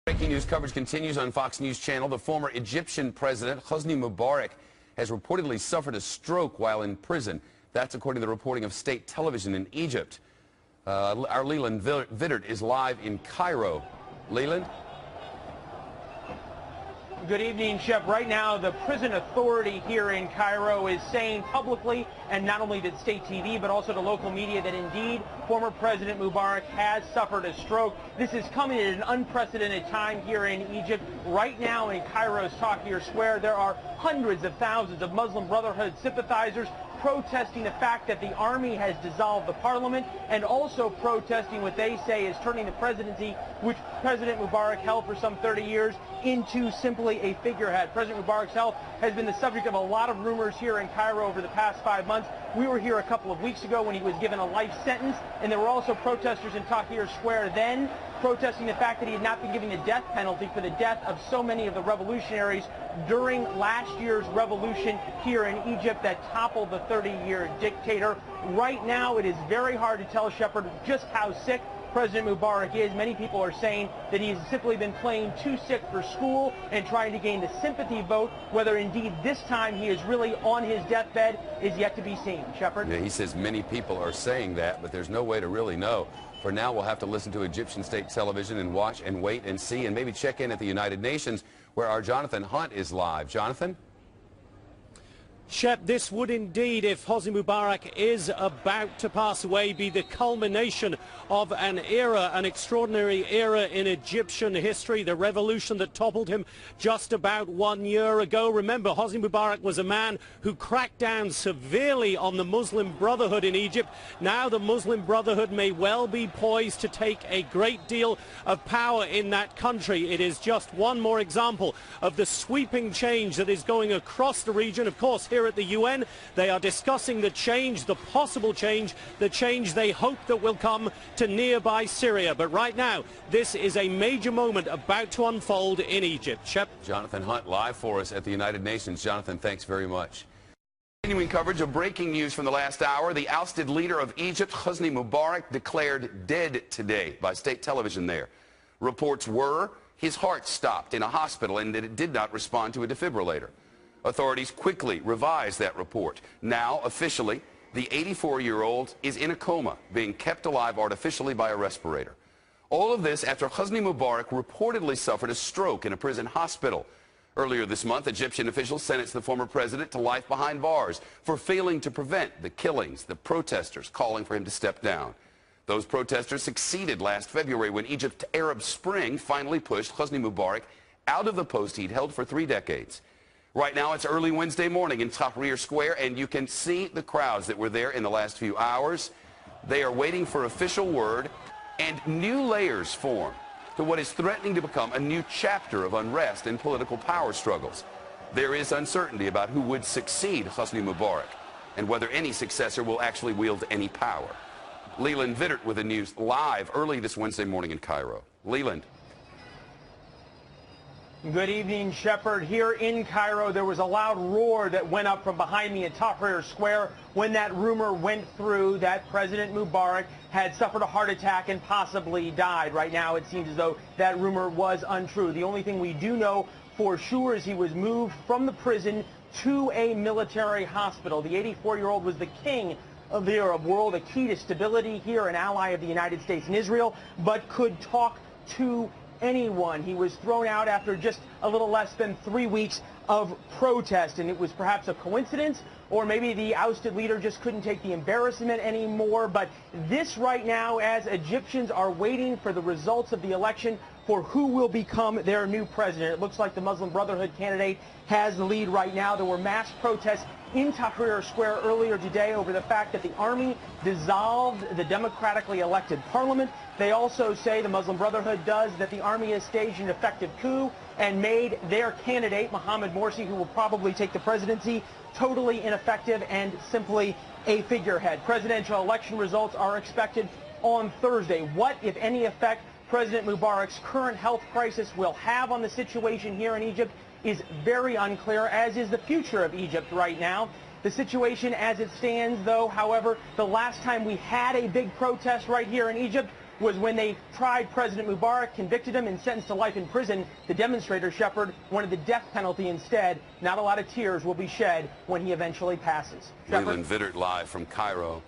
Breaking news coverage continues on Fox News Channel. The former Egyptian president, Hosni Mubarak, has reportedly suffered a stroke while in prison. That's according to the reporting of state television in Egypt. Our Leland Vittert is live in Cairo. Leland? Good evening, Shep. Right now, the prison authority here in Cairo is saying publicly, and not only to state TV, but also to local media, that indeed former President Mubarak has suffered a stroke. This is coming at an unprecedented time here in Egypt. Right now in Cairo's Tahrir Square, there are hundreds of thousands of Muslim Brotherhood sympathizers protesting the fact that the army has dissolved the parliament, and also protesting what they say is turning the presidency, which President Mubarak held for some 30 years, into simply a figurehead. President Mubarak's health has been the subject of a lot of rumors here in Cairo over the past 5 months. We were here a couple of weeks ago when he was given a life sentence, and there were also protesters in Tahrir Square then protesting the fact that he had not been given the death penalty for the death of so many of the revolutionaries during last year's revolution here in Egypt that toppled the 30-year dictator. Right now, it is very hard to tell, Shepard, just how sick President Mubarak is. Many people are saying that he's simply been playing too sick for school and trying to gain the sympathy vote. Whether indeed this time he is really on his deathbed is yet to be seen. Shepard? Yeah, he says many people are saying that, but there's no way to really know. For now, we'll have to listen to Egyptian state television and watch and wait and see, and maybe check in at the United Nations, where our Jonathan Hunt is live. Jonathan? Shep, this would indeed, if Hosni Mubarak is about to pass away, be the culmination of an era, an extraordinary era in Egyptian history, the revolution that toppled him just about 1 year ago. Remember, Hosni Mubarak was a man who cracked down severely on the Muslim Brotherhood in Egypt. Now the Muslim Brotherhood may well be poised to take a great deal of power in that country. It is just one more example of the sweeping change that is going across the region. Of course, here at the UN, they are discussing the change, the possible change, the change they hope that will come to nearby Syria. But right now, this is a major moment about to unfold in Egypt. Shep? Jonathan Hunt live for us at the United Nations. Jonathan, thanks very much. Continuing coverage of breaking news from the last hour, the ousted leader of Egypt, Hosni Mubarak, declared dead today by state television there. Reports were his heart stopped in a hospital and that it did not respond to a defibrillator. Authorities quickly revised that report. Now, officially, the 84-year-old is in a coma, being kept alive artificially by a respirator. All of this after Hosni Mubarak reportedly suffered a stroke in a prison hospital. Earlier this month, Egyptian officials sentenced the former president to life behind bars for failing to prevent the killings, the protesters calling for him to step down. Those protesters succeeded last February when Egypt's Arab Spring finally pushed Hosni Mubarak out of the post he'd held for 3 decades. Right now, it's early Wednesday morning in Tahrir Square, and you can see the crowds that were there in the last few hours. They are waiting for official word, and new layers form to what is threatening to become a new chapter of unrest and political power struggles. There is uncertainty about who would succeed Hosni Mubarak and whether any successor will actually wield any power. Leland Vittert with the news live early this Wednesday morning in Cairo. Leland. Good evening, Shepard. Here in Cairo, there was a loud roar that went up from behind me in Tahrir Square when that rumor went through that President Mubarak had suffered a heart attack and possibly died. Right now, it seems as though that rumor was untrue. The only thing we do know for sure is he was moved from the prison to a military hospital. The 84-year-old was the king of the Arab world, a key to stability here, an ally of the United States and Israel, but could talk to anyone. He was thrown out after just a little less than 3 weeks of protest, and it was perhaps a coincidence, or maybe the ousted leader just couldn't take the embarrassment anymore. But this right now, as Egyptians are waiting for the results of the election for who will become their new president, it looks like the Muslim Brotherhood candidate has the lead right now. There were mass protests in Tahrir Square earlier today over the fact that the army dissolved the democratically elected parliament. They also say, the Muslim Brotherhood does, that the army has staged an effective coup and made their candidate, Mohamed Morsi, who will probably take the presidency, totally ineffective and simply a figurehead. Presidential election results are expected on Thursday. What, if any, effect President Mubarak's current health crisis will have on the situation here in Egypt is very unclear, as is the future of Egypt right now. The situation as it stands, though, however, the last time we had a big protest right here in Egypt was when they tried President Mubarak, convicted him, and sentenced to life in prison. The demonstrator, Shepard, wanted the death penalty instead. Not a lot of tears will be shed when he eventually passes. Leland Vittert live from Cairo.